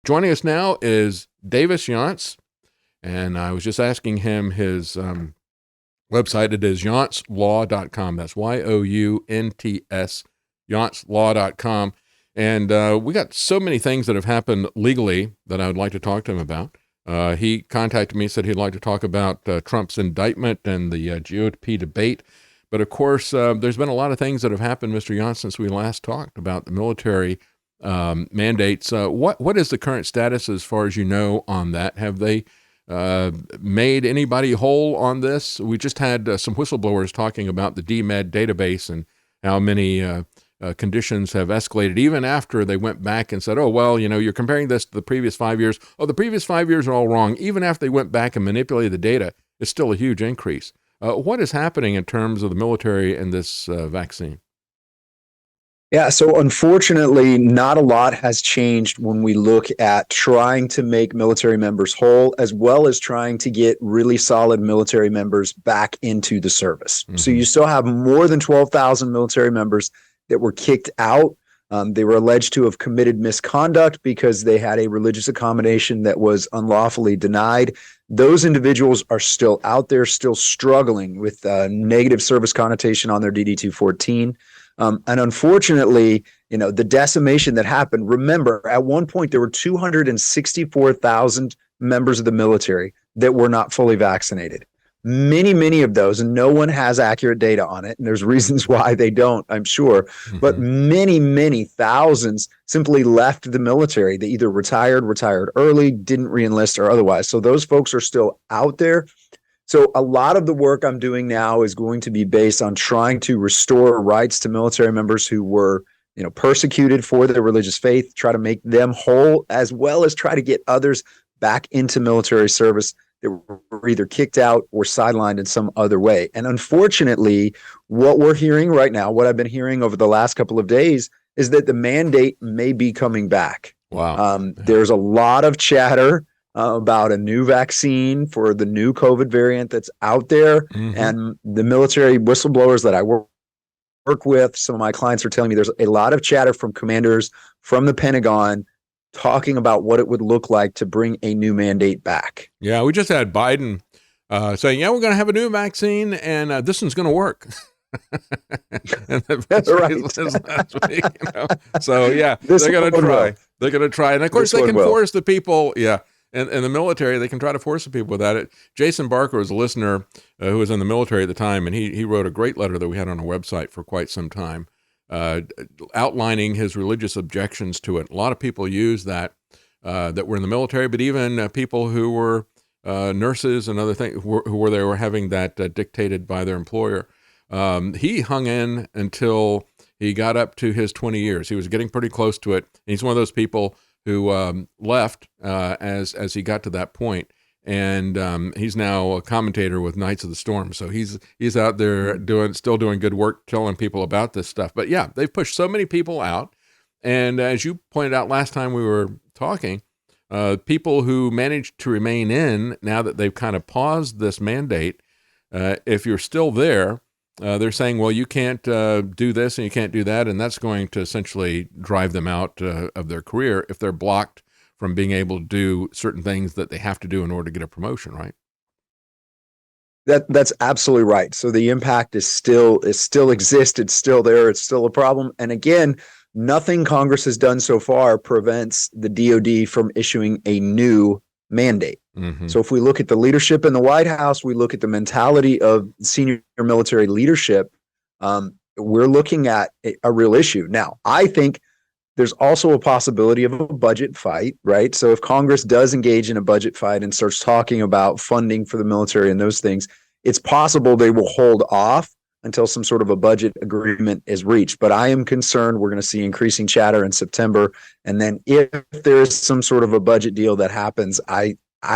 Joining us now is Davis Younts, and I was just asking him his website. It is younts.law.com. That's YOUNTS, younts.law.com. And we got so many things that have happened legally that I would like to talk to him about. He contacted me, said he'd like to talk about Trump's indictment and the GOP debate. But of course, there's been a lot of things that have happened, Mr. Younts, since we last talked about the military mandates. What is the current status, as far as you know, on that? Have they made anybody whole on this? We just had some whistleblowers talking about the DMED database and how many conditions have escalated, even after they went back and said, oh, well, you're comparing this to the previous 5 years. Oh, the previous 5 years are all wrong. Even after they went back and manipulated the data, it's still a huge increase. What is happening in terms of the military and this vaccine? Yeah, so unfortunately, not a lot has changed when we look at trying to make military members whole, as well as trying to get really solid military members back into the service. Mm-hmm. So you still have more than 12,000 military members that were kicked out. They were alleged to have committed misconduct because they had a religious accommodation that was unlawfully denied. Those individuals are still out there, still struggling with negative service connotation on their DD-214. And unfortunately, the decimation that happened, remember, at one point, there were 264,000 members of the military that were not fully vaccinated. Many of those, and no one has accurate data on it, and there's reasons why they don't, I'm sure, but many thousands simply left the military. They either retired early, didn't reenlist, or otherwise. So those folks are still out there. So a lot of the work I'm doing now is going to be based on trying to restore rights to military members who were, persecuted for their religious faith, try to make them whole, as well as try to get others back into military service that were either kicked out or sidelined in some other way. And unfortunately, what we're hearing right now, what I've been hearing over the last couple of days, is that the mandate may be coming back. Wow. There's a lot of chatter about a new vaccine for the new COVID variant that's out there. Mm-hmm. And the military whistleblowers that I work with, some of my clients are telling me there's a lot of chatter from commanders from the Pentagon talking about what it would look like to bring a new mandate back. Yeah, we just had Biden saying, yeah, we're going to have a new vaccine and this one's going to work. And that's right. Last week, So yeah, they're going to try. They're going to try. And of course they can force the people. Yeah. And the military, they can try to force the people without it. Jason Barker was a listener who was in the military at the time, and he wrote a great letter that we had on our website for quite some time, outlining his religious objections to it. A lot of people use that were in the military, but even people who were nurses and other things who were having that dictated by their employer. He hung in until he got up to his 20 years. He was getting pretty close to it. And he's one of those people who left as he got to that point. And he's now a commentator with Knights of the Storm. So he's out there still doing good work, telling people about this stuff. But yeah, they've pushed so many people out. And as you pointed out last time we were talking, people who managed to remain in, now that they've kind of paused this mandate, if you're still there, they're saying, well, you can't do this and you can't do that. And that's going to essentially drive them out of their career if they're blocked from being able to do certain things that they have to do in order to get a promotion, right? That's absolutely right. So the impact still exists. It's still there. It's still a problem. And again, nothing Congress has done so far prevents the DOD from issuing a new mandate. Mm-hmm. So if we look at the leadership in the White House, we look at the mentality of senior military leadership, we're looking at a real issue. Now, I think there's also a possibility of a budget fight, right? So if Congress does engage in a budget fight and starts talking about funding for the military and those things, it's possible they will hold off until some sort of a budget agreement is reached. But I am concerned we're going to see increasing chatter in September. And then if there's some sort of a budget deal that happens, I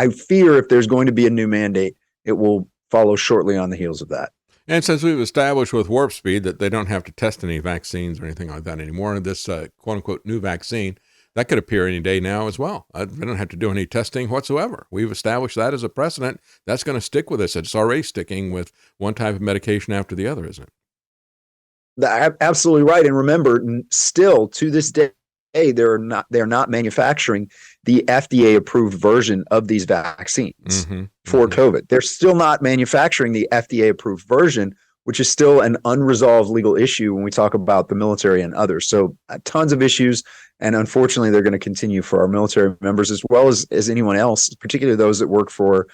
fear if there's going to be a new mandate, it will follow shortly on the heels of that. And since we've established with Warp Speed that they don't have to test any vaccines or anything like that anymore, this quote-unquote new vaccine, that could appear any day now as well. They don't have to do any testing whatsoever. We've established that as a precedent. That's going to stick with us. It's already sticking with one type of medication after the other, isn't it? Absolutely right. And remember, still to this day, hey, they're not manufacturing the FDA approved version of these vaccines for COVID. They're still not manufacturing the FDA approved version, which is still an unresolved legal issue when we talk about the military and others. So tons of issues. And unfortunately, they're going to continue for our military members as well as anyone else, particularly those that work for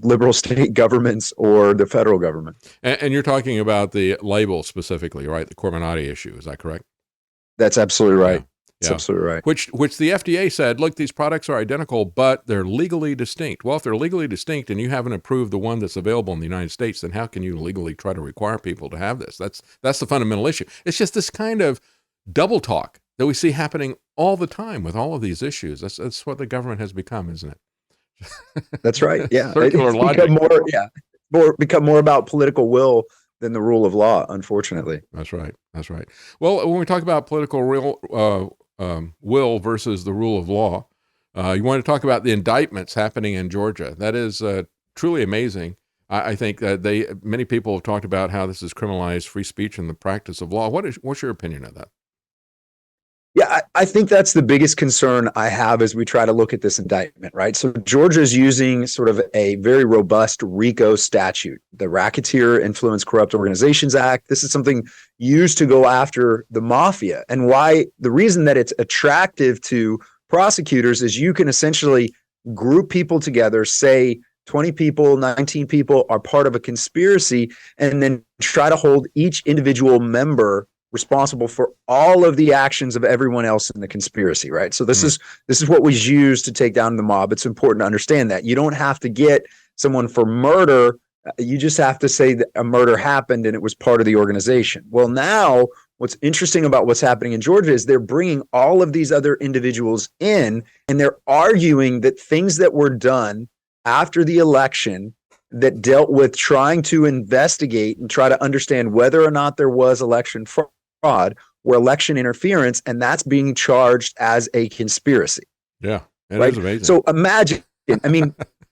liberal state governments or the federal government. And you're talking about the label specifically, right? The Corminati issue. Is that correct? That's absolutely right. That's absolutely right. Which the FDA said, look, these products are identical, but they're legally distinct. Well, if they're legally distinct and you haven't approved the one that's available in the United States, then how can you legally try to require people to have this? That's the fundamental issue. It's just this kind of double talk that we see happening all the time with all of these issues. That's what the government has become, isn't it? That's right. Yeah. Circular logic. Become more about political will than the rule of law, unfortunately. That's right. Well, when we talk about political will versus the rule of law, you want to talk about the indictments happening in Georgia. That is truly amazing. I think that many people have talked about how this has criminalized free speech and the practice of law. What's your opinion of that? Yeah, I think that's the biggest concern I have as we try to look at this indictment, right? So Georgia is using sort of a very robust RICO statute, the Racketeer Influence Corrupt Organizations Act. This is something used to go after the mafia. And the reason that it's attractive to prosecutors is you can essentially group people together, say 20 people, 19 people are part of a conspiracy, and then try to hold each individual member responsible for all of the actions of everyone else in the conspiracy, right? So this is what was used to take down the mob. It's important to understand that. You don't have to get someone for murder. You just have to say that a murder happened and it was part of the organization. Well, now what's interesting about what's happening in Georgia is they're bringing all of these other individuals in, and they're arguing that things that were done after the election that dealt with trying to investigate and try to understand whether or not there was election fraud or election interference, and that's being charged as a conspiracy. Yeah, it right? is amazing. So imagine,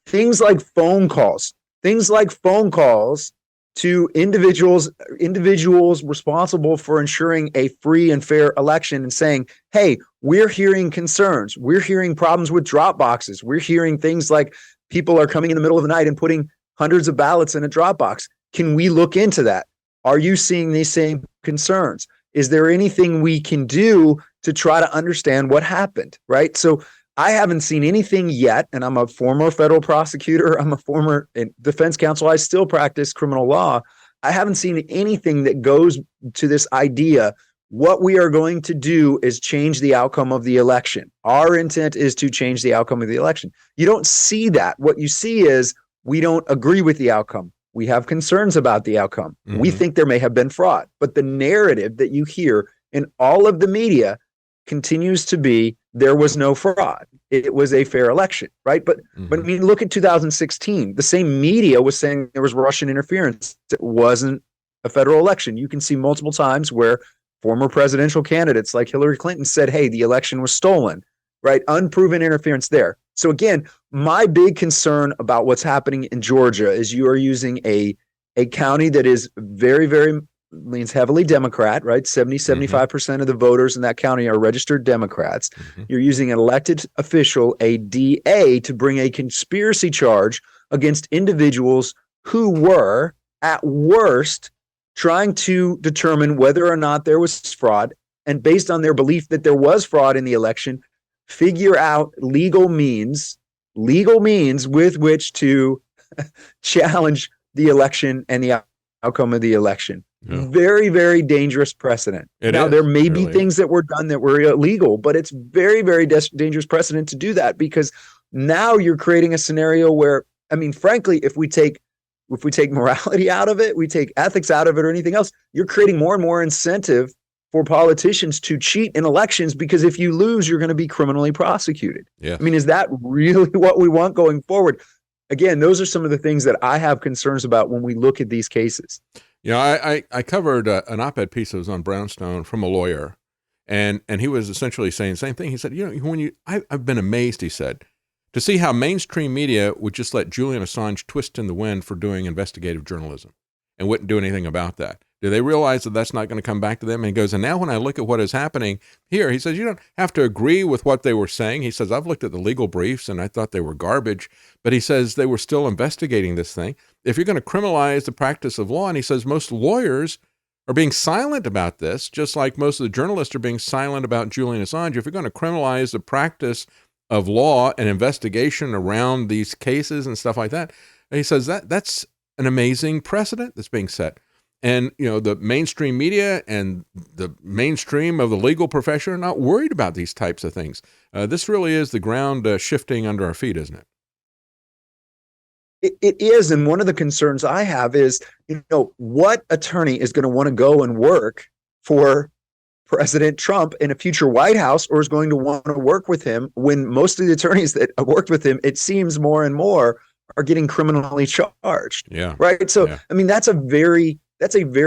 things like phone calls to individuals responsible for ensuring a free and fair election and saying, hey, we're hearing concerns. We're hearing problems with drop boxes. We're hearing things like people are coming in the middle of the night and putting hundreds of ballots in a drop box. Can we look into that? Are you seeing these same concerns? Is there anything we can do to try to understand what happened, right? So I haven't seen anything yet, and I'm a former federal prosecutor. I'm a former defense counsel. I still practice criminal law. I haven't seen anything that goes to this idea. What we are going to do is change the outcome of the election. Our intent is to change the outcome of the election. You don't see that. What you see is we don't agree with the outcome. We have concerns about the outcome. We think there may have been fraud, but the narrative that you hear in all of the media continues to be there was no fraud. It was a fair election, right? But look at 2016. The same media was saying there was Russian interference. It wasn't a federal election. You can see multiple times where former presidential candidates like Hillary Clinton said, hey, the election was stolen, right? Unproven interference there. So again, my big concern about what's happening in Georgia is you are using a county that is very, very leans heavily Democrat, right? 75% of the voters in that county are registered Democrats. You're using an elected official, a DA, to bring a conspiracy charge against individuals who were, at worst, trying to determine whether or not there was fraud, and based on their belief that there was fraud in the election, figure out legal means with which to challenge the election and the outcome of the election. Yeah. Very, very dangerous precedent. There may be things that were done that were illegal, but it's very, very dangerous precedent to do that, because now you're creating a scenario where, frankly, if we take morality out of it, we take ethics out of it or anything else, you're creating more and more incentive for politicians to cheat in elections, because if you lose, you're going to be criminally prosecuted. Yeah. Is that really what we want going forward? Again, those are some of the things that I have concerns about when we look at these cases. I covered an op-ed piece that was on Brownstone from a lawyer, and he was essentially saying the same thing. He said, I've been amazed, he said, to see how mainstream media would just let Julian Assange twist in the wind for doing investigative journalism and wouldn't do anything about that. Do they realize that that's not going to come back to them? And he goes, and now when I look at what is happening here, he says, you don't have to agree with what they were saying. He says, I've looked at the legal briefs and I thought they were garbage, but he says they were still investigating this thing. If you're going to criminalize the practice of law, and he says most lawyers are being silent about this, just like most of the journalists are being silent about Julian Assange. If you're going to criminalize the practice of law and investigation around these cases and stuff like that, he says that's an amazing precedent that's being set. And, the mainstream media and the mainstream of the legal profession are not worried about these types of things. This really is the ground shifting under our feet, isn't it? It is. And one of the concerns I have is, what attorney is going to want to go and work for President Trump in a future White House, or is going to want to work with him when most of the attorneys that have worked with him, it seems more and more, are getting criminally charged. Yeah. Right. So, I mean, that's a very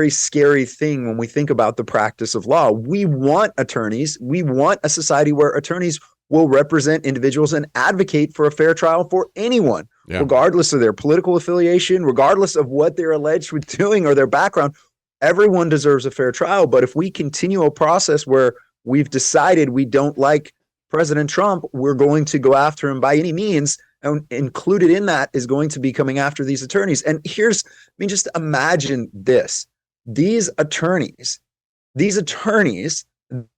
scary thing when we think about the practice of law. We want attorneys. We want a society where attorneys will represent individuals and advocate for a fair trial for anyone, regardless of their political affiliation, regardless of what they're alleged with doing or their background. Everyone deserves a fair trial. But if we continue a process where we've decided we don't like President Trump, we're going to go after him by any means. And included in that is going to be coming after these attorneys. And just imagine this. These attorneys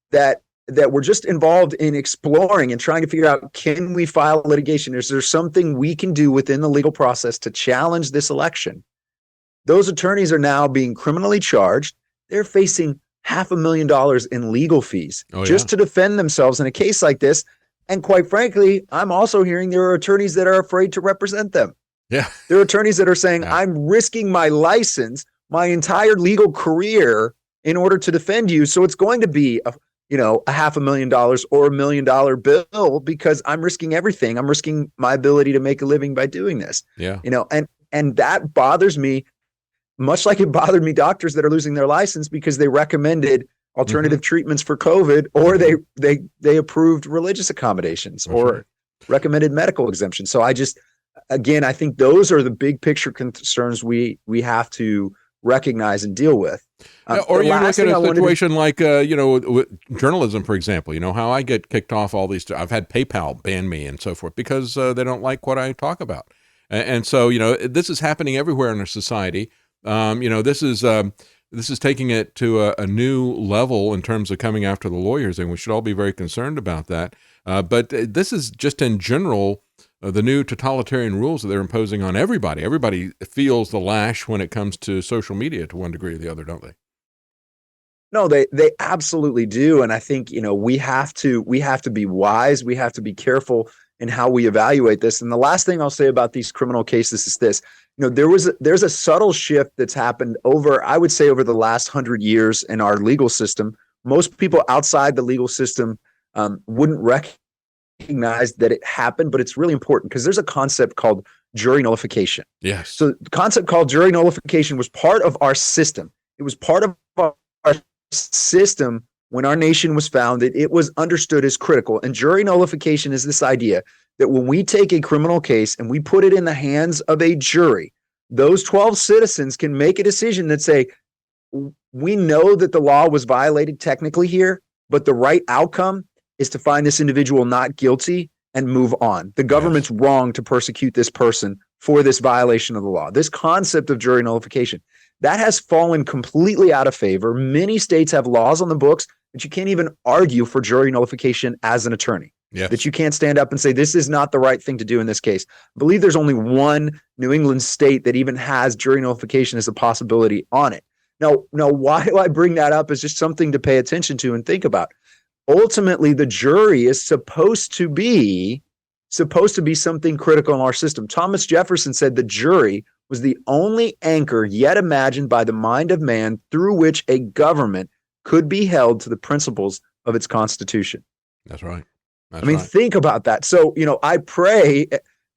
that were just involved in exploring and trying to figure out, can we file litigation? Is there something we can do within the legal process to challenge this election? Those attorneys are now being criminally charged. They're facing $500,000 in legal fees just to defend themselves in a case like this. And quite frankly, I'm also hearing there are attorneys that are afraid to represent them. Yeah. There are attorneys that are saying, I'm risking my license, my entire legal career in order to defend you. So it's going to be a $500,000 or $1 million bill because I'm risking everything. I'm risking my ability to make a living by doing this. Yeah. And that bothers me, much like it bothered me doctors that are losing their license because they recommended alternative treatments for COVID, or they approved religious accommodations or recommended medical exemptions. So I think those are the big picture concerns we have to recognize and deal with. Or you look at a situation like, journalism, for example, how I get kicked off all these, I've had PayPal ban me and so forth because they don't like what I talk about. And so, this is happening everywhere in our society. This is taking it to a new level in terms of coming after the lawyers, and we should all be very concerned about that. But this is just in general the new totalitarian rules that they're imposing on everybody. Everybody feels the lash when it comes to social media to one degree or the other, don't they? No, they absolutely do. And I think, we have to be wise. We have to be careful in how we evaluate this. And the last thing I'll say about these criminal cases is this. There's a subtle shift that's happened over the last 100 years in our legal system. Most people outside the legal system wouldn't recognize that it happened, but it's really important because there's a concept called jury nullification. Yes. So the concept called jury nullification was part of our system. It was part of our system when our nation was founded. It was understood as critical. And jury nullification is this idea that when we take a criminal case and we put it in the hands of a jury, those 12 citizens can make a decision that say, we know that the law was violated technically here, but the right outcome is to find this individual not guilty and move on. The government's wrong to persecute this person for this violation of the law. This concept of jury nullification, that has fallen completely out of favor. Many states have laws on the books that you can't even argue for jury nullification as an attorney. Yes. That you can't stand up and say, this is not the right thing to do in this case. I believe there's only one New England state that even has jury nullification as a possibility on it. Now, why do I bring that up is just something to pay attention to and think about. Ultimately, the jury is supposed to be something critical in our system. Thomas Jefferson said the jury was the only anchor yet imagined by the mind of man through which a government could be held to the principles of its constitution. That's right. Think about that. So, I pray,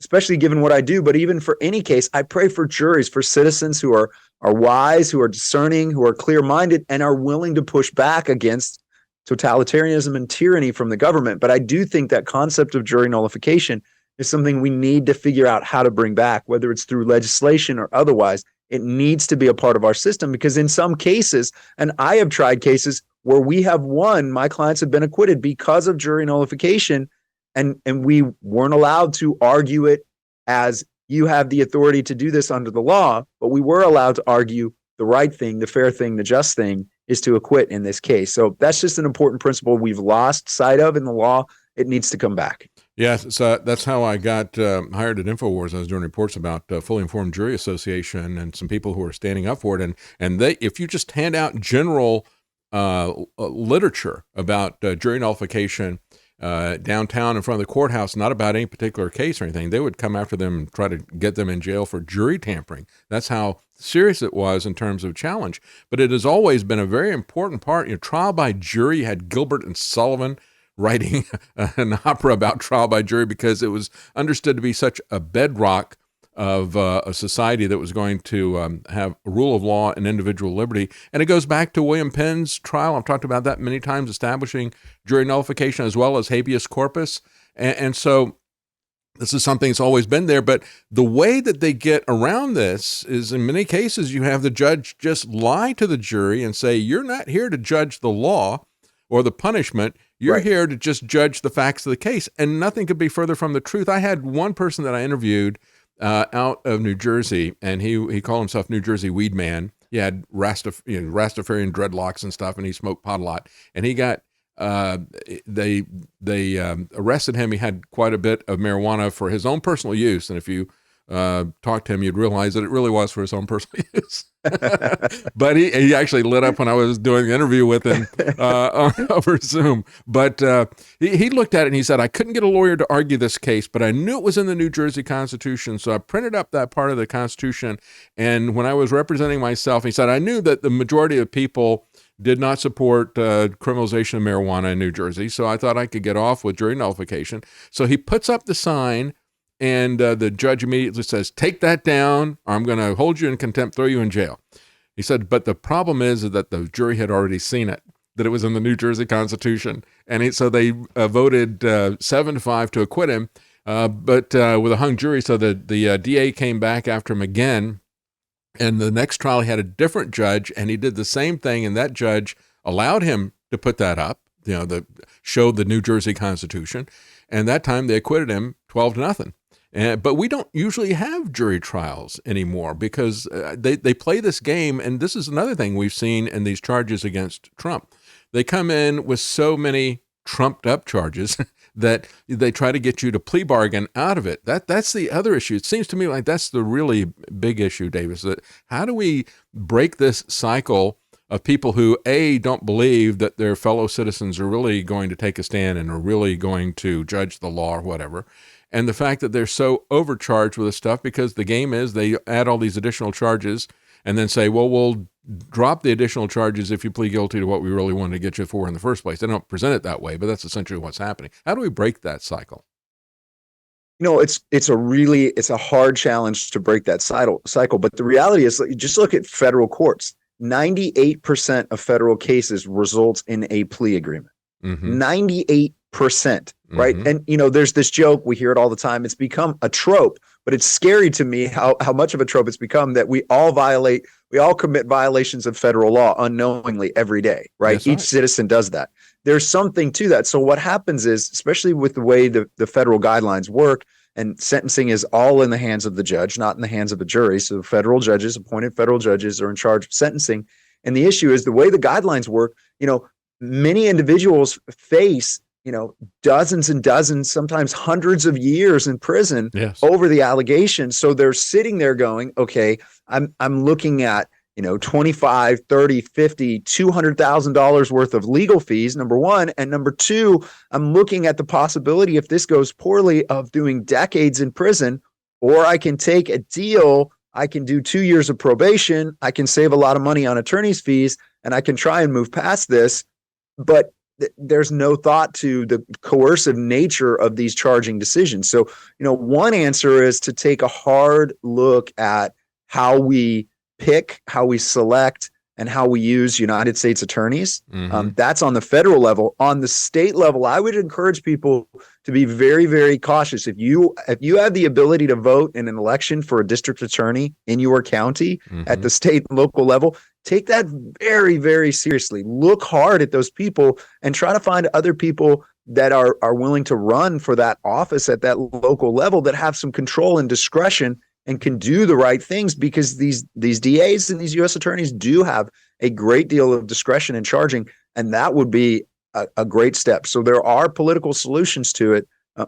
especially given what I do, but even for any case, I pray for juries, for citizens who are wise, who are discerning, who are clear-minded, and are willing to push back against totalitarianism and tyranny from the government. But I do think that concept of jury nullification is something we need to figure out how to bring back, whether it's through legislation or otherwise. It needs to be a part of our system, because in some cases, and I have tried cases where we have won, my clients have been acquitted because of jury nullification, and we weren't allowed to argue it as you have the authority to do this under the law, but we were allowed to argue the right thing, the fair thing, the just thing is to acquit in this case. So that's just an important principle we've lost sight of in the law. It needs to come back. Yeah, so that's how I got hired at InfoWars. I was doing reports about Fully Informed Jury Association and some people who are standing up for it. And they, if you just hand out general literature about jury nullification downtown in front of the courthouse, not about any particular case or anything, they would come after them and try to get them in jail for jury tampering. That's how serious it was in terms of challenge. But it has always been a very important part. Trial by jury. You had Gilbert and Sullivan writing an opera about trial by jury because it was understood to be such a bedrock of a society that was going to have a rule of law and individual liberty. And it goes back to William Penn's trial. I've talked about that many times, establishing jury nullification as well as habeas corpus. And so this is something that's always been there. But the way that they get around this is, in many cases, you have the judge just lie to the jury and say, you're not here to judge the law or the punishment. You're here to just judge the facts of the case. And nothing could be further from the truth. I had one person that I interviewed out of New Jersey, and he called himself New Jersey Weed Man. He had Rastafarian dreadlocks and stuff, and he smoked pot a lot. And he got they arrested him. He had quite a bit of marijuana for his own personal use, and if you talked to him, you'd realize that it really was for his own personal use. But he actually lit up when I was doing the interview with him over Zoom. But he looked at it and he said, I couldn't get a lawyer to argue this case, but I knew it was in the New Jersey Constitution. So I printed up that part of the Constitution. And when I was representing myself, he said, I knew that the majority of people did not support criminalization of marijuana in New Jersey. So I thought I could get off with jury nullification. So he puts up the sign, and the judge immediately says, take that down, or I'm going to hold you in contempt, throw you in jail. He said, but the problem is that the jury had already seen it, that it was in the New Jersey Constitution. And so they voted 7-5 to acquit him, but with a hung jury. So the DA came back after him again. And the next trial, he had a different judge, and he did the same thing. And that judge allowed him to put that up, showed the New Jersey Constitution. And that time they acquitted him 12-0. But we don't usually have jury trials anymore because they play this game. And this is another thing we've seen in these charges against Trump. They come in with so many trumped up charges that they try to get you to plea bargain out of it. That's the other issue. It seems to me like that's the really big issue, Davis, that how do we break this cycle of people who, A, don't believe that their fellow citizens are really going to take a stand and are really going to judge the law or whatever, and the fact that they're so overcharged with this stuff because the game is they add all these additional charges and then say, well, we'll drop the additional charges if you plead guilty to what we really wanted to get you for in the first place. They don't present it that way, but that's essentially what's happening. How do we break that cycle? It's a hard challenge to break that cycle. But the reality is, just look at federal courts. 98% of federal cases results in a plea agreement. 98%, right? And, there's this joke, we hear it all the time. It's become a trope, but it's scary to me how much of a trope it's become that we all commit violations of federal law unknowingly every day, right? Each citizen does that. There's something to that. So what happens is, especially with the way the federal guidelines work, and sentencing is all in the hands of the judge, not in the hands of a jury. So federal judges, appointed federal judges, are in charge of sentencing. And the issue is the way the guidelines work, many individuals face, dozens and dozens, sometimes hundreds of years in prison over the allegations. So they're sitting there going, okay, I'm looking at, $25, $30, $50, $200,000 worth of legal fees, number one. And number two, I'm looking at the possibility, if this goes poorly, of doing decades in prison, or I can take a deal. I can do 2 years of probation. I can save a lot of money on attorney's fees, and I can try and move past this. But there's no thought to the coercive nature of these charging decisions. So, one answer is to take a hard look at how we pick, how we select and how we use United States attorneys. That's on the federal level. On the state level, I would encourage people to be very, very cautious. If you have the ability to vote in an election for a district attorney in your county at the state and local level, take that very, very seriously. Look hard at those people and try to find other people that are willing to run for that office at that local level that have some control and discretion and can do the right things, because these DAs and these U.S. attorneys do have a great deal of discretion in charging, and that would be a great step. So there are political solutions to it.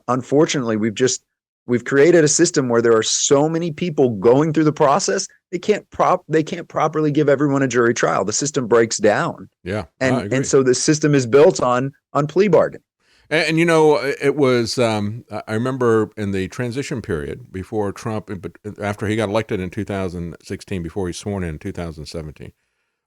Unfortunately, we've created a system where there are so many people going through the process, they can't properly give everyone a jury trial. The system breaks down. Yeah, and so the system is built on plea bargaining. And it was, I remember in the transition period before Trump, after he got elected in 2016, before he sworn in 2017,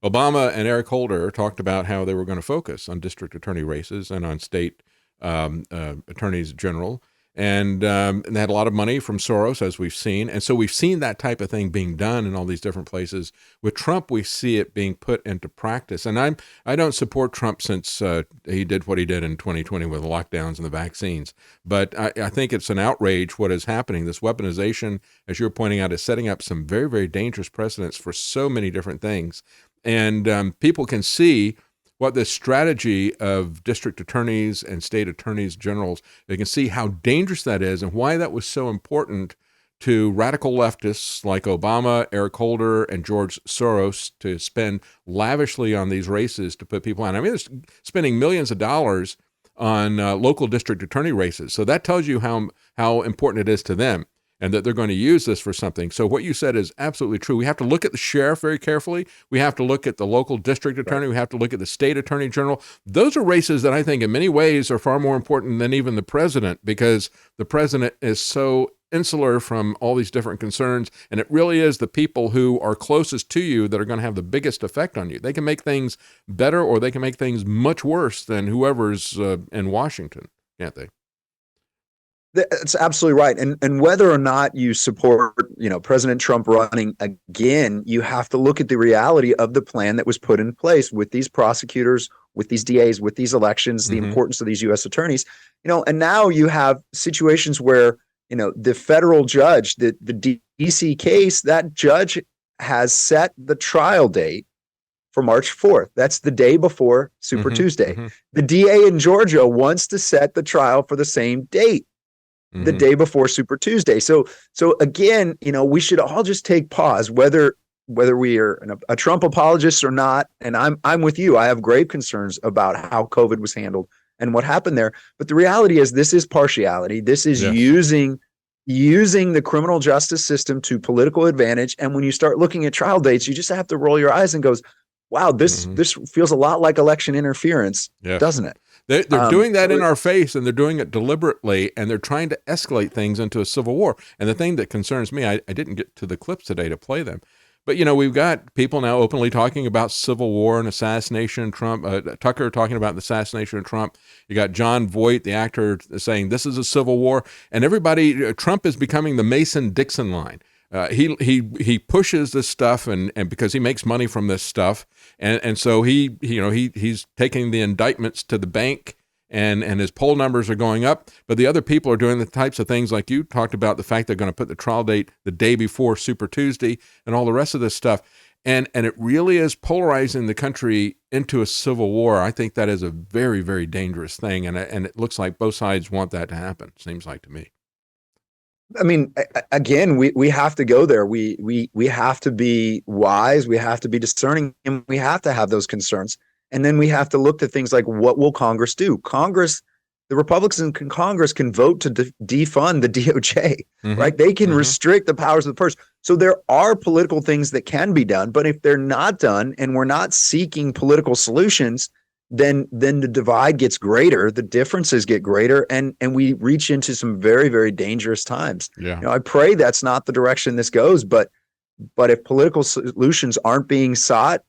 Obama and Eric Holder talked about how they were going to focus on district attorney races and on state attorneys general. And they had a lot of money from Soros, as we've seen. And so we've seen that type of thing being done in all these different places. With Trump, we see it being put into practice. And I don't support Trump since he did what he did in 2020 with the lockdowns and the vaccines. But I think it's an outrage what is happening. This weaponization, as you're pointing out, is setting up some very, very dangerous precedents for so many different things. And people can see what the strategy of district attorneys and state attorneys generals, they can see how dangerous that is and why that was so important to radical leftists like Obama, Eric Holder, and George Soros to spend lavishly on these races to put people on. I mean, they're spending millions of dollars on local district attorney races. So that tells you how important it is to them, and that they're going to use this for something. So what you said is absolutely true. We have to look at the sheriff very carefully. We have to look at the local district attorney. Right. We have to look at the state attorney general. Those are races that I think in many ways are far more important than even the president, because the president is so insular from all these different concerns, and it really is the people who are closest to you that are going to have the biggest effect on you. They can make things better, or they can make things much worse than whoever's in Washington, can't they? That's absolutely right. And whether or not you support, President Trump running again, you have to look at the reality of the plan that was put in place with these prosecutors, with these DAs, with these elections, the importance of these U.S. attorneys, and now you have situations where, the federal judge, the D.C. case, that judge has set the trial date for March 4th. That's the day before Super Tuesday. The DA in Georgia wants to set the trial for the same date, the day before Super Tuesday. So again, we should all just take pause, whether we are a Trump apologist or not. And I'm with you. I have grave concerns about how COVID was handled and what happened there. But the reality is, this is partiality. This is using the criminal justice system to political advantage. And when you start looking at trial dates, you just have to roll your eyes and goes, wow, this feels a lot like election interference, doesn't it? They're doing that in our face, and they're doing it deliberately, and they're trying to escalate things into a civil war. And the thing that concerns me, I didn't get to the clips today to play them, but we've got people now openly talking about civil war and assassination. Trump, Tucker talking about the assassination of Trump. You got John Voight, the actor, saying this is a civil war, and everybody. Trump is becoming the Mason-Dixon line. He pushes this stuff, and because he makes money from this stuff, and so he's taking the indictments to the bank, and his poll numbers are going up. But the other people are doing the types of things like you talked about, the fact they're going to put the trial date the day before Super Tuesday, and all the rest of this stuff, and it really is polarizing the country into a civil war. I think that is a very, very dangerous thing, and it looks like both sides want that to happen. Seems like to me. I mean, again, we have to go there. We have to be wise. We have to be discerning, and we have to have those concerns. And then we have to look at things like, what will Congress do? The Republicans in Congress can vote to defund the DOJ, right? They can restrict the powers of the purse. So there are political things that can be done, but if they're not done and we're not seeking political solutions, then the divide gets greater, the differences get greater, and we reach into some very, very dangerous times. Yeah. I pray that's not the direction this goes, but if political solutions aren't being sought,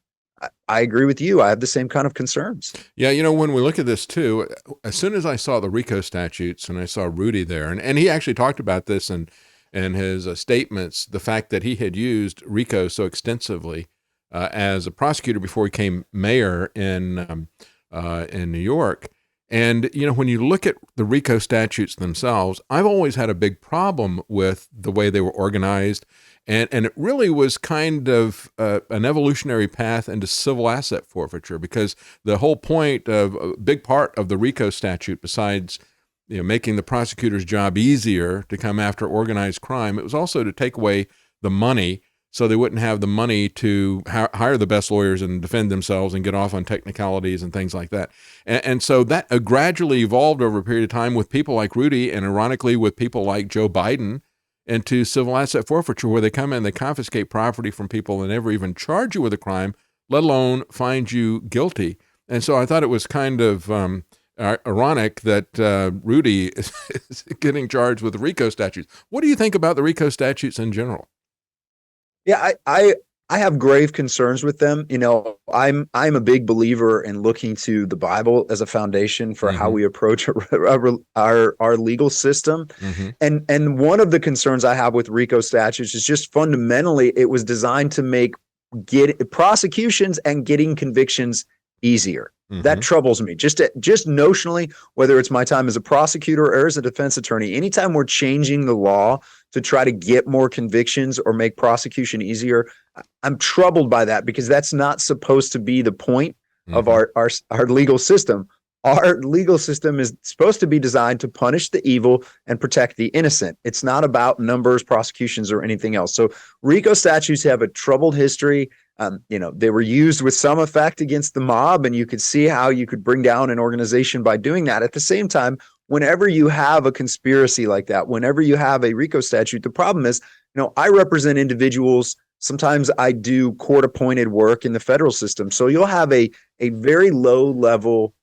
I agree with you. I have the same kind of concerns. Yeah, when we look at this too, as soon as I saw the RICO statutes and I saw Rudy there, and he actually talked about this in his statements, the fact that he had used RICO so extensively as a prosecutor before he became mayor in New York. And, when you look at the RICO statutes themselves, I've always had a big problem with the way they were organized. And it really was kind of an evolutionary path into civil asset forfeiture, because the whole point of a big part of the RICO statute, besides making the prosecutor's job easier to come after organized crime, it was also to take away the money, so they wouldn't have the money to hire the best lawyers and defend themselves and get off on technicalities and things like that. And so that gradually evolved over a period of time with people like Rudy, and ironically with people like Joe Biden, into civil asset forfeiture, where they come in, they confiscate property from people and never even charge you with a crime, let alone find you guilty. And so I thought it was kind of ironic that Rudy is getting charged with RICO statutes. What do you think about the RICO statutes in general? Yeah, I have grave concerns with them. I'm a big believer in looking to the Bible as a foundation for how we approach our legal system. And one of the concerns I have with RICO statutes is just fundamentally it was designed to get prosecutions and getting convictions easier. That troubles me. Just notionally, whether it's my time as a prosecutor or as a defense attorney, anytime we're changing the law to try to get more convictions or make prosecution easier, I'm troubled by that, because that's not supposed to be the point of our legal system. Our legal system is supposed to be designed to punish the evil and protect the innocent. It's not about numbers, prosecutions, or anything else. So RICO statutes have a troubled history. They were used with some effect against the mob, and you could see how you could bring down an organization by doing that. At the same time, whenever you have a conspiracy like that, whenever you have a RICO statute, the problem is, I represent individuals. Sometimes I do court-appointed work in the federal system. So you'll have a very low-level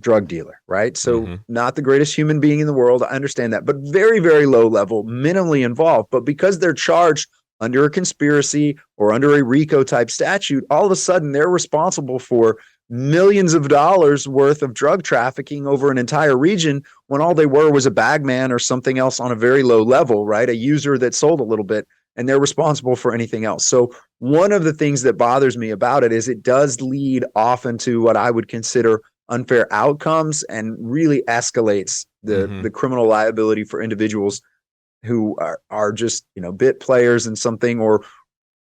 drug dealer, right? So not the greatest human being in the world. I understand that, but very, very low level, minimally involved. But because they're charged under a conspiracy or under a RICO type statute, all of a sudden they're responsible for millions of dollars worth of drug trafficking over an entire region, when all they were was a bagman or something else on a very low level, right? A user that sold a little bit, and they're responsible for anything else. So one of the things that bothers me about it is it does lead often to what I would consider unfair outcomes, and really escalates the criminal liability for individuals who are just, bit players in something, or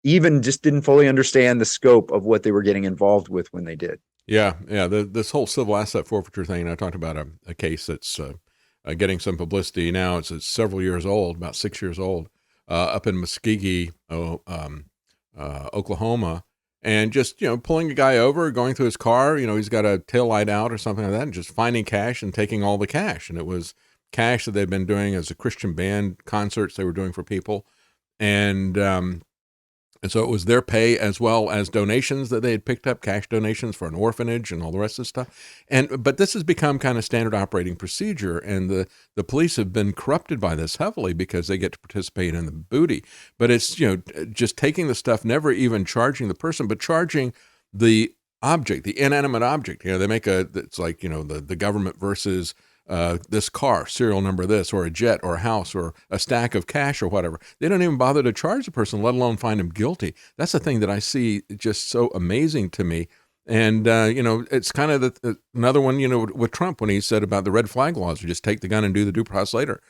even just didn't fully understand the scope of what they were getting involved with when they did. Yeah. This whole civil asset forfeiture thing, and I talked about a case that's getting some publicity now. It's several years old, about 6 years old, up in Muskogee, Oklahoma. And just, pulling a guy over, going through his car, he's got a tail light out or something like that, and just finding cash and taking all the cash. And it was cash that they'd been doing as a Christian band concerts they were doing for people. And so it was their pay as well as donations that they had picked up, cash donations for an orphanage and all the rest of the stuff. But this has become kind of standard operating procedure, and the police have been corrupted by this heavily because they get to participate in the booty. But it's, just taking the stuff, never even charging the person, but charging the object, the inanimate object. They make it's like, the government versus this car, serial number this, or a jet, or a house, or a stack of cash, or whatever. They don't even bother to charge the person, let alone find him guilty. That's the thing that I see just so amazing to me. And, it's kind of another one, with Trump, when he said about the red flag laws, you just take the gun and do the due process later.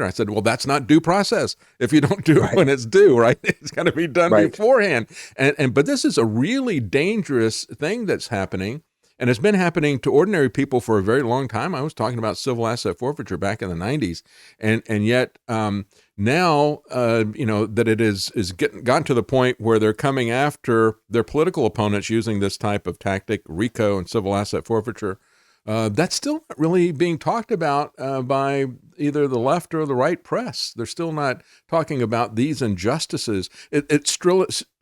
I said, well, that's not due process. If you don't do it when it's due, right? It's got to be done beforehand. But this is a really dangerous thing that's happening. And it's been happening to ordinary people for a very long time. I was talking about civil asset forfeiture back in the 90s. And yet now, that it is gotten to the point where they're coming after their political opponents using this type of tactic, RICO and civil asset forfeiture. That's still not really being talked about by either the left or the right press. They're still not talking about these injustices. It's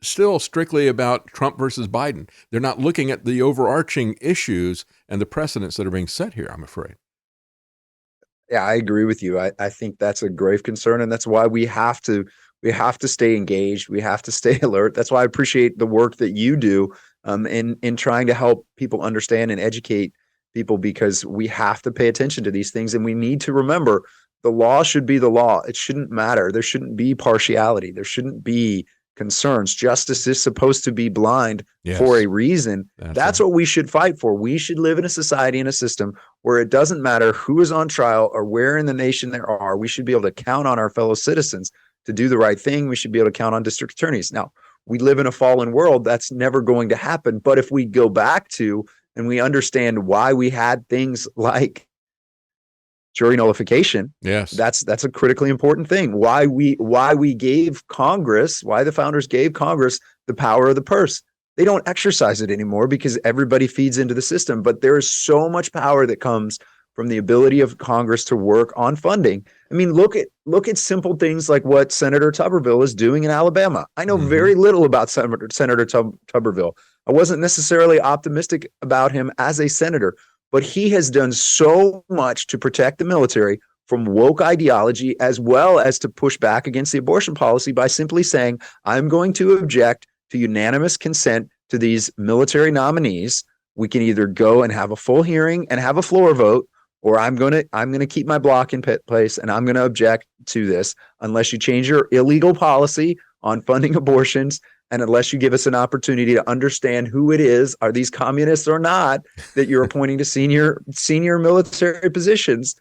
still strictly about Trump versus Biden. They're not looking at the overarching issues and the precedents that are being set here, I'm afraid. Yeah, I agree with you. I think that's a grave concern, and that's why we have to stay engaged. We have to stay alert. That's why I appreciate the work that you do in trying to help people understand and educate people, because we have to pay attention to these things, and we need to remember the law should be the law. It shouldn't matter. There shouldn't be partiality. There shouldn't be concerns. Justice is supposed to be blind Yes. for a reason. That's right. what we should fight for. We should live in a society, in a system where it doesn't matter who is on trial or where in the nation there are. We should be able to count on our fellow citizens to do the right thing. We should be able to count on district attorneys. Now, we live in a fallen world. That's never going to happen. But if we go back to and we understand why we had things like jury nullification, yes, that's a critically important thing. Why we gave Congress, why the founders gave Congress the power of the purse. They don't exercise it anymore because everybody feeds into the system. But there is so much power that comes from the ability of Congress to work on funding. I mean, look at simple things like what Senator Tuberville is doing in Alabama. I know very little about Senator Tuberville. I wasn't necessarily optimistic about him as a senator, but he has done so much to protect the military from woke ideology, as well as to push back against the abortion policy by simply saying, I'm going to object to unanimous consent to these military nominees. We can either go and have a full hearing and have a floor vote, or I'm going to keep my block in place and I'm going to object to this unless you change your illegal policy on funding abortions. And unless you give us an opportunity to understand who it is, are these communists or not, that you're appointing to senior military positions?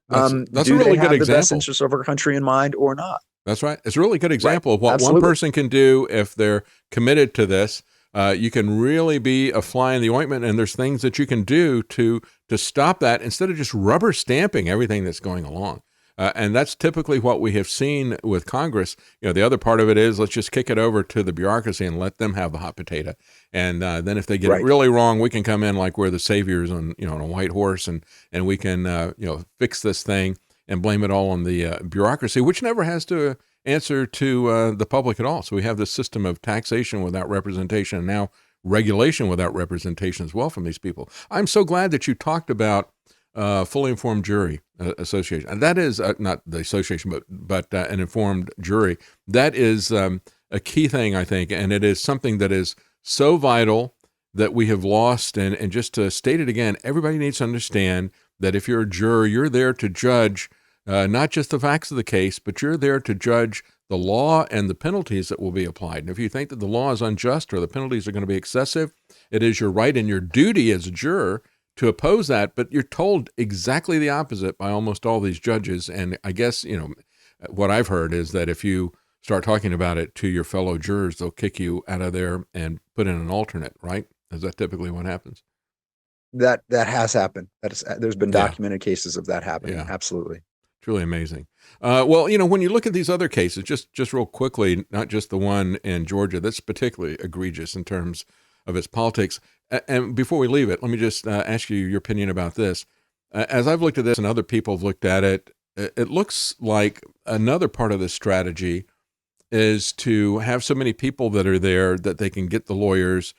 That's do a really they good have the example. Best interests of our country in mind or not? That's right. It's a really good example of what Absolutely. one person can do if they're committed to this. You can really be a fly in the ointment, and there's things that you can do to stop that instead of just rubber stamping everything that's going along. And that's typically what we have seen with Congress. The other part of it is let's just kick it over to the bureaucracy and let them have the hot potato. And then if they get it really wrong, we can come in like we're the saviors on a white horse, and we can fix this thing and blame it all on the bureaucracy, which never has to answer to the public at all. So we have this system of taxation without representation, and now regulation without representation as well from these people. I'm so glad that you talked about fully informed jury association, and that is not the association, but an informed jury. That is a key thing, I think, and it is something that is so vital that we have lost. And just to state it again, everybody needs to understand that if you're a juror, you're there to judge not just the facts of the case, but you're there to judge the law and the penalties that will be applied. And if you think that the law is unjust or the penalties are going to be excessive, it is your right and your duty as a juror to oppose that, but you're told exactly the opposite by almost all these judges. And I guess, what I've heard is that if you start talking about it to your fellow jurors, they'll kick you out of there and put in an alternate, right? Is that typically what happens? That has happened. There's been documented cases of that happening. Yeah. Absolutely. Truly amazing. Well, when you look at these other cases, just real quickly, not just the one in Georgia, that's particularly egregious in terms of its politics. And before we leave it, let me just ask you your opinion about this. As I've looked at this and other people have looked at it, it looks like another part of this strategy is to have so many people that are there that they can get the lawyers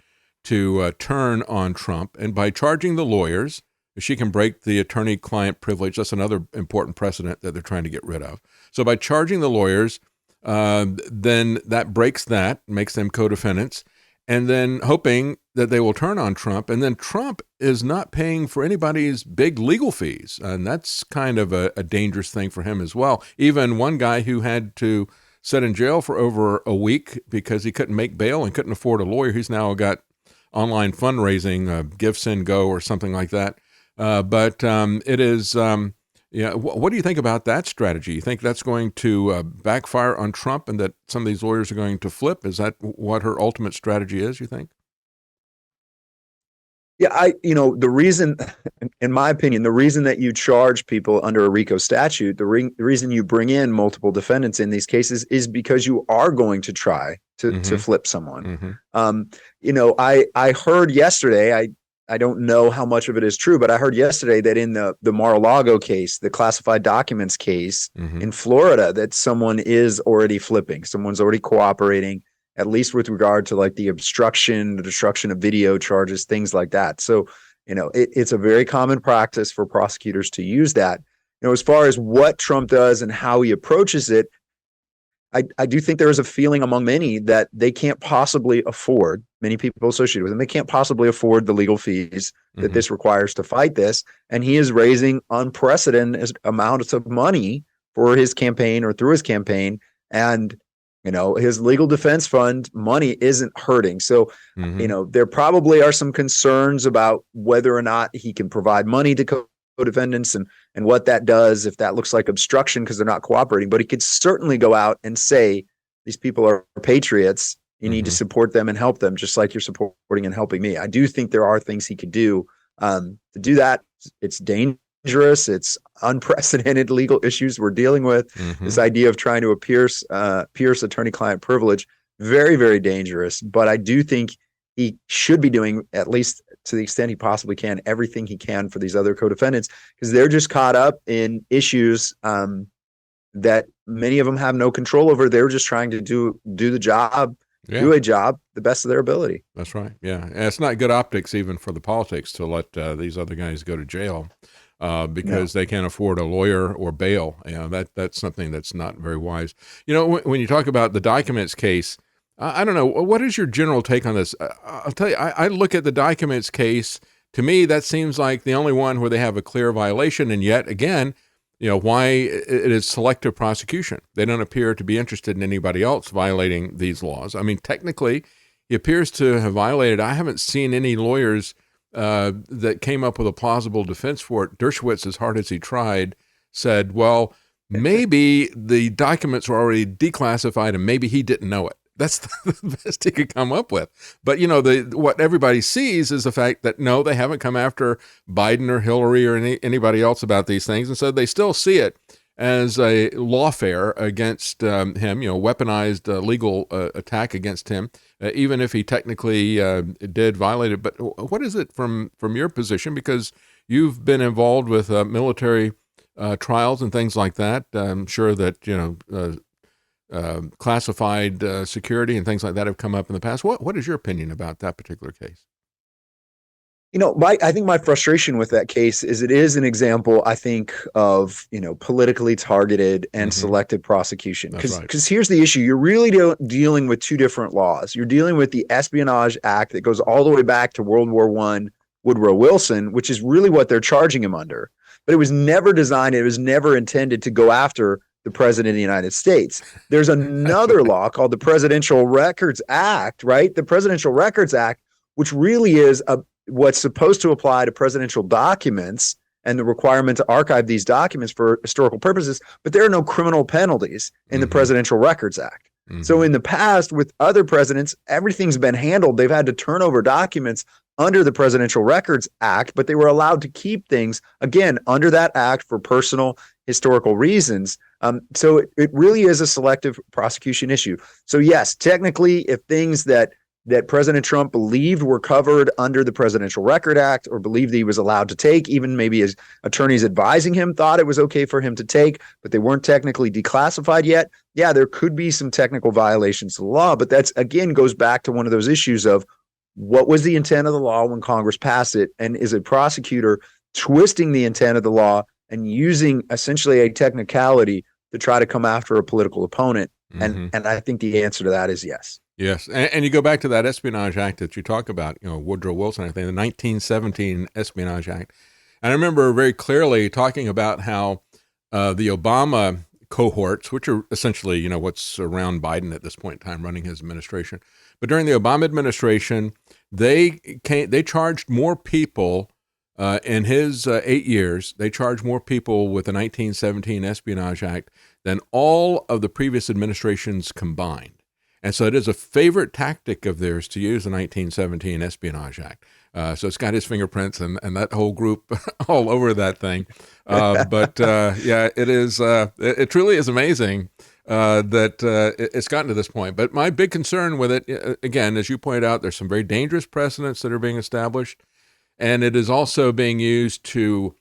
to turn on Trump. And by charging the lawyers, she can break the attorney-client privilege. That's another important precedent that they're trying to get rid of. So by charging the lawyers, then that breaks that, makes them co-defendants, and then hoping that they will turn on Trump. And then Trump is not paying for anybody's big legal fees. And that's kind of a dangerous thing for him as well. Even one guy who had to sit in jail for over a week because he couldn't make bail and couldn't afford a lawyer, he's now got online fundraising, Give, Send, Go, or something like that. But it is, what do you think about that strategy? You think that's going to backfire on Trump and that some of these lawyers are going to flip? Is that what her ultimate strategy is, you think? Yeah, the reason, in my opinion, the reason that you charge people under a RICO statute, the reason you bring in multiple defendants in these cases is because you are going to try to flip someone. I heard yesterday, I don't know how much of it is true, but I heard yesterday that in the Mar-a-Lago case, the classified documents case in Florida, that someone is already flipping. Someone's already cooperating, at least with regard to like the obstruction, the destruction of video charges, things like that. So, it's a very common practice for prosecutors to use that. As far as what Trump does and how he approaches it, I do think there is a feeling among many that they can't possibly afford, many people associated with him, they can't possibly afford the legal fees that this requires to fight this. And he is raising unprecedented amounts of money for his campaign or through his campaign. And His legal defense fund money isn't hurting. So, Mm-hmm. there probably are some concerns about whether or not he can provide money to co-defendants and what that does, if that looks like obstruction because they're not cooperating. But he could certainly go out and say, these people are patriots. You need to support them and help them, just like you're supporting and helping me. I do think there are things he could do to do that. It's dangerous. It's unprecedented legal issues we're dealing with. This idea of trying to pierce attorney-client privilege, very, very dangerous. But I do think he should be doing, at least to the extent he possibly can, everything he can for these other co-defendants, because they're just caught up in issues that many of them have no control over. They're just trying to do the job. Yeah. Do a job the best of their ability. That's right. Yeah. And it's not good optics even for the politics to let these other guys go to jail because they can't afford a lawyer or bail. That's something that's not very wise. When you talk about the documents case, I don't know, what is your general take on this? I'll tell you, I look at the documents case. To me, that seems like the only one where they have a clear violation. And yet again, why it is selective prosecution. They don't appear to be interested in anybody else violating these laws. I mean, technically, he appears to have violated. I haven't seen any lawyers that came up with a plausible defense for it. Dershowitz, as hard as he tried, said, well, maybe the documents were already declassified and maybe he didn't know it. That's the best he could come up with. But, what everybody sees is the fact that, no, they haven't come after Biden or Hillary or anybody else about these things. And so they still see it as a lawfare against him, weaponized legal attack against him, even if he technically did violate it. But what is it from your position? Because you've been involved with military trials and things like that. I'm sure that, classified security and things like that have come up in the past. What is your opinion about that particular case? I think my frustration with that case is it is an example, I think, of, politically targeted and selective prosecution. Because here's the issue. You're really dealing with two different laws. You're dealing with the Espionage Act that goes all the way back to World War I, Woodrow Wilson, which is really what they're charging him under. But it was never designed, it was never intended to go after the President of the United States. There's another law called the Presidential Records Act, right? The Presidential Records Act, which really is what's supposed to apply to presidential documents and the requirement to archive these documents for historical purposes, but there are no criminal penalties in the Presidential Records Act. So in the past, with other presidents, everything's been handled. They've had to turn over documents under the Presidential Records Act, but they were allowed to keep things, again, under that act for personal historical reasons. So it really is a selective prosecution issue. So yes, technically, if things that President Trump believed were covered under the Presidential Record Act or believed that he was allowed to take, even maybe his attorneys advising him thought it was okay for him to take, but they weren't technically declassified yet. Yeah, there could be some technical violations of the law, but that's, again, goes back to one of those issues of what was the intent of the law when Congress passed it? And is a prosecutor twisting the intent of the law and using essentially a technicality to try to come after a political opponent? And I think the answer to that is yes. Yes. And you go back to that Espionage Act that you talk about, Woodrow Wilson, I think, the 1917 Espionage Act. And I remember very clearly talking about how the Obama cohorts, which are essentially, what's around Biden at this point in time running his administration. But during the Obama administration, they charged more people in his 8 years. They charged more people with the 1917 Espionage Act than all of the previous administrations combined. And so it is a favorite tactic of theirs to use the 1917 Espionage Act. So it's got his fingerprints and that whole group all over that thing. Yeah, it is. It truly is amazing that it's gotten to this point. But my big concern with it, again, as you pointed out, there's some very dangerous precedents that are being established. And it is also being used to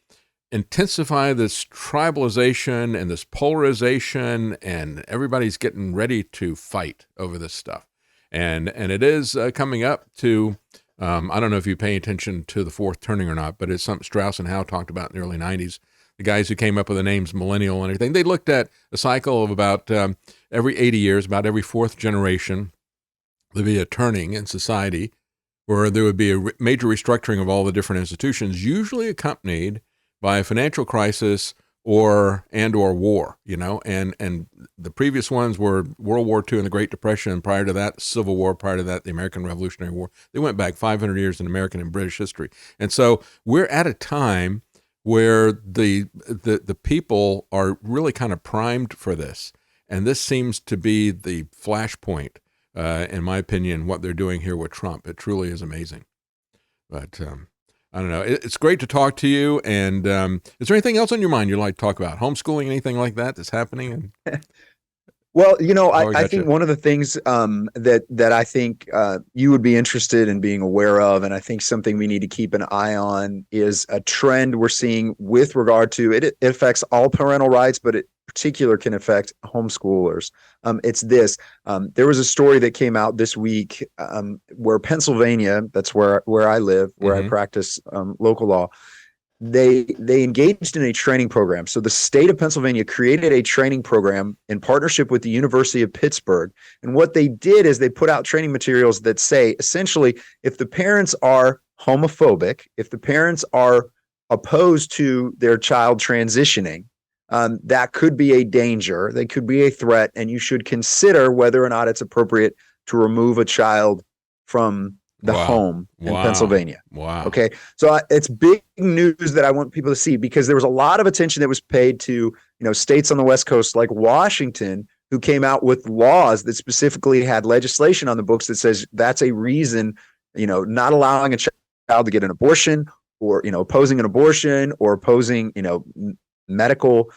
intensify this tribalization and this polarization, and everybody's getting ready to fight over this stuff. And it is coming up to, I don't know if you pay attention to the fourth turning or not, but it's something Strauss and Howe talked about in the early 90s. The guys who came up with the names millennial and everything, they looked at a cycle of about every 80 years, about every fourth generation, there'd be a turning in society where there would be a major restructuring of all the different institutions, usually accompanied by a financial crisis or war, and the previous ones were World War II and the Great Depression, and prior to that, the Civil War, prior to that, the American Revolutionary War. They went back 500 years in American and British history. And so we're at a time where the people are really kind of primed for this. And this seems to be the flashpoint, in my opinion, what they're doing here with Trump. It truly is amazing. But I don't know. It's great to talk to you. And is there anything else on your mind you'd like to talk about? Homeschooling, anything like that that's happening? Well, I think one of the things that I think you would be interested in being aware of, and I think something we need to keep an eye on, is a trend we're seeing with regard to it. It affects all parental rights, but it particular can affect homeschoolers. It's this. There was a story that came out this week where Pennsylvania, that's where I live, where I practice local law, they engaged in a training program. So the state of Pennsylvania created a training program in partnership with the University of Pittsburgh. And what they did is they put out training materials that say, essentially, if the parents are homophobic, if the parents are opposed to their child transitioning, that could be a danger. They could be a threat, and you should consider whether or not it's appropriate to remove a child from the home in Pennsylvania. Wow. Okay. So it's big news that I want people to see, because there was a lot of attention that was paid to, states on the West Coast like Washington, who came out with laws that specifically had legislation on the books that says that's a reason, not allowing a child to get an abortion, or, opposing an abortion, or opposing, medical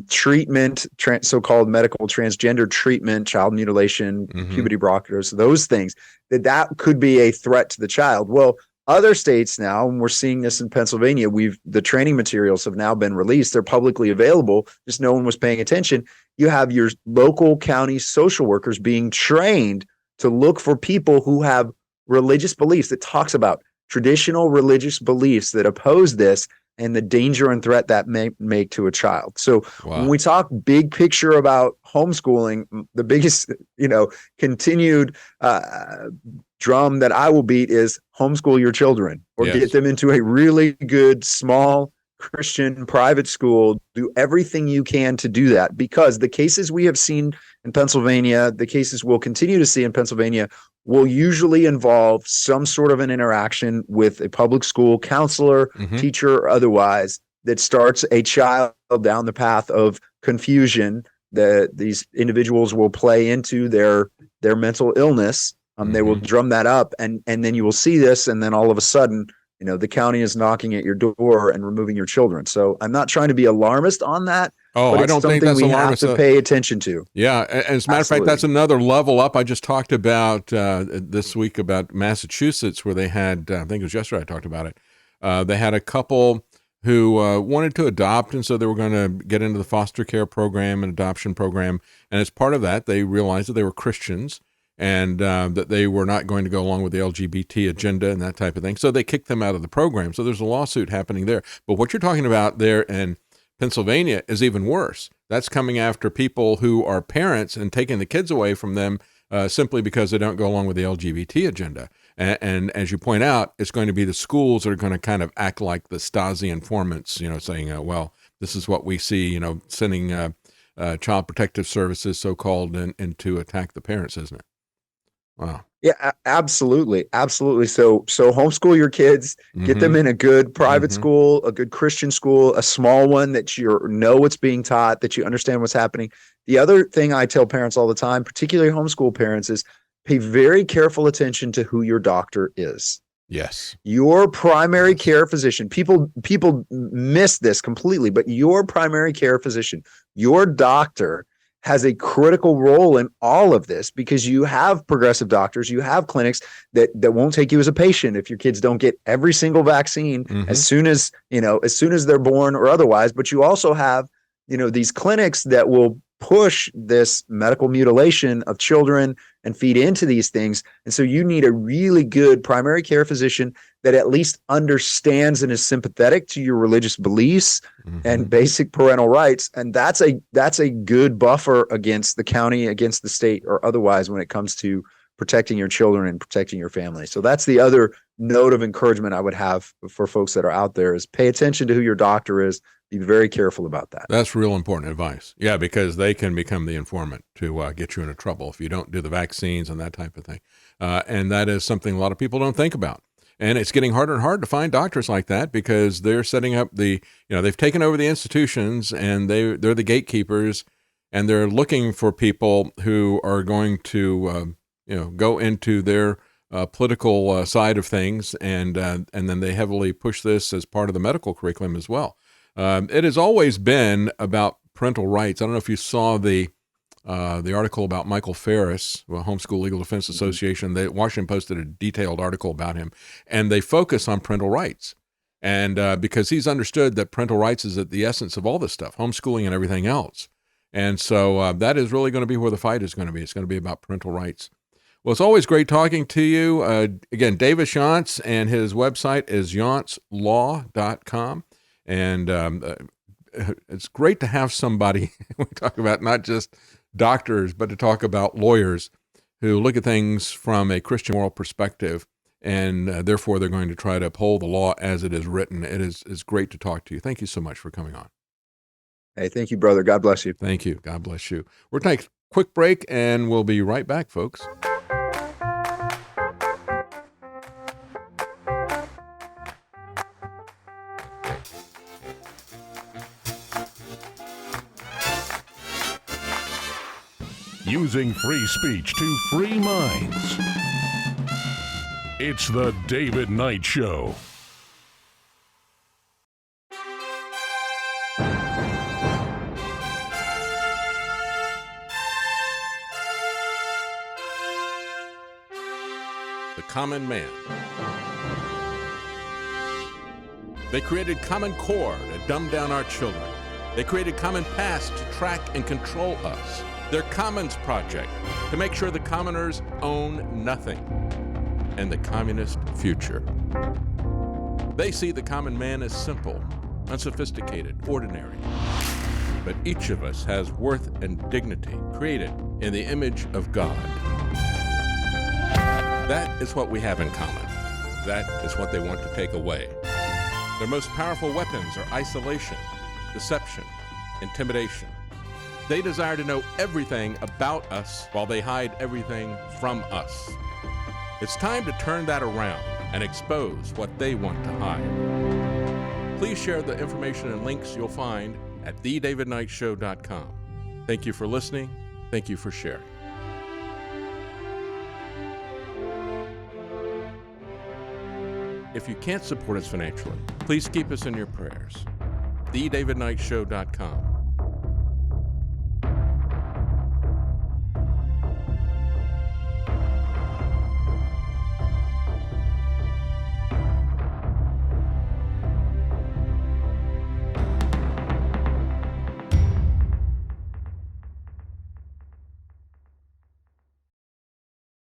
treatment, so-called medical transgender treatment, child mutilation, puberty blockers, those things, that could be a threat to the child. Well, other states now, and we're seeing this in Pennsylvania, the training materials have now been released. They're publicly available, just no one was paying attention. You have your local county social workers being trained to look for people who have religious beliefs. That talks about traditional religious beliefs that oppose this, and the danger and threat that may make to a child. So when we talk big picture about homeschooling, the biggest, continued drum that I will beat is homeschool your children, or get them into a really good, small Christian private school. Do everything you can to do that, because the cases we have seen in Pennsylvania, the cases we'll continue to see in Pennsylvania, will usually involve some sort of an interaction with a public school counselor, teacher, or otherwise, that starts a child down the path of confusion that these individuals will play into their mental illness. They will drum that up, and then you will see this, and then all of a sudden, the county is knocking at your door and removing your children. So I'm not trying to be alarmist on that. Oh, I don't think that's we alarmist. Have to pay attention to. Yeah, and as a matter of fact, that's another level up. I just talked about this week about Massachusetts, where they had, I think it was yesterday I talked about it. They had a couple who wanted to adopt, and so they were going to get into the foster care program and adoption program. And as part of that, they realized that they were Christians, and that they were not going to go along with the LGBT agenda and that type of thing. So they kicked them out of the program. So there's a lawsuit happening there. But what you're talking about there in Pennsylvania is even worse. That's coming after people who are parents and taking the kids away from them simply because they don't go along with the LGBT agenda. And as you point out, it's going to be the schools that are going to kind of act like the Stasi informants, saying, well, this is what we see, sending child protective services, so-called, in to attack the parents, isn't it? Wow. Yeah, absolutely. Absolutely. So homeschool your kids, get them in a good private school, a good Christian school, a small one that you know what's being taught, that you understand what's happening. The other thing I tell parents all the time, particularly homeschool parents, is pay very careful attention to who your doctor is. Yes. Your primary care physician. People miss this completely, but your primary care physician, your doctor, has a critical role in all of this, because you have progressive doctors, you have clinics that won't take you as a patient if your kids don't get every single vaccine as soon as they're born or otherwise. But you also have, these clinics that will push this medical mutilation of children and feed into these things. And so you need a really good primary care physician that at least understands and is sympathetic to your religious beliefs and basic parental rights. And that's a good buffer against the county, against the state, or otherwise when it comes to protecting your children and protecting your family. So that's the other note of encouragement I would have for folks that are out there is pay attention to who your doctor is. Be very careful about that. That's real important advice. Yeah, because they can become the informant to get you into trouble if you don't do the vaccines and that type of thing. And that is something a lot of people don't think about. And it's getting harder and harder to find doctors like that because they're setting up they've taken over the institutions and they're the gatekeepers, and they're looking for people who are going to go into their political side of things, and then they heavily push this as part of the medical curriculum as well. It has always been about parental rights. I don't know if you saw the article about Michael Ferris, Homeschool Legal Defense Association. The Washington Post did a detailed article about him, and they focus on parental rights. And because he's understood that parental rights is at the essence of all this stuff, homeschooling and everything else. And so that is really going to be where the fight is going to be. It's going to be about parental rights. Well, it's always great talking to you. Again, Davis Younts, and his website is younts.law.com. And it's great to have somebody, we talk about not just doctors, but to talk about lawyers who look at things from a Christian moral perspective, and therefore they're going to try to uphold the law as it is written. It's great to talk to you. Thank you so much for coming on. Hey, thank you, brother. God bless you. Thank you. God bless you. We're going to take a quick break, and we'll be right back, folks. Using free speech to free minds. It's the David Knight Show. The common man. They created Common Core to dumb down our children. They created Common Pass to track and control us. Their Commons Project to make sure the commoners own nothing, and the communist future. They see the common man as simple, unsophisticated, ordinary. But each of us has worth and dignity, created in the image of God. That is what we have in common. That is what they want to take away. Their most powerful weapons are isolation, deception, intimidation. They desire to know everything about us while they hide everything from us. It's time to turn that around and expose what they want to hide. Please share the information and links you'll find at thedavidknightshow.com. Thank you for listening. Thank you for sharing. If you can't support us financially, please keep us in your prayers. thedavidknightshow.com.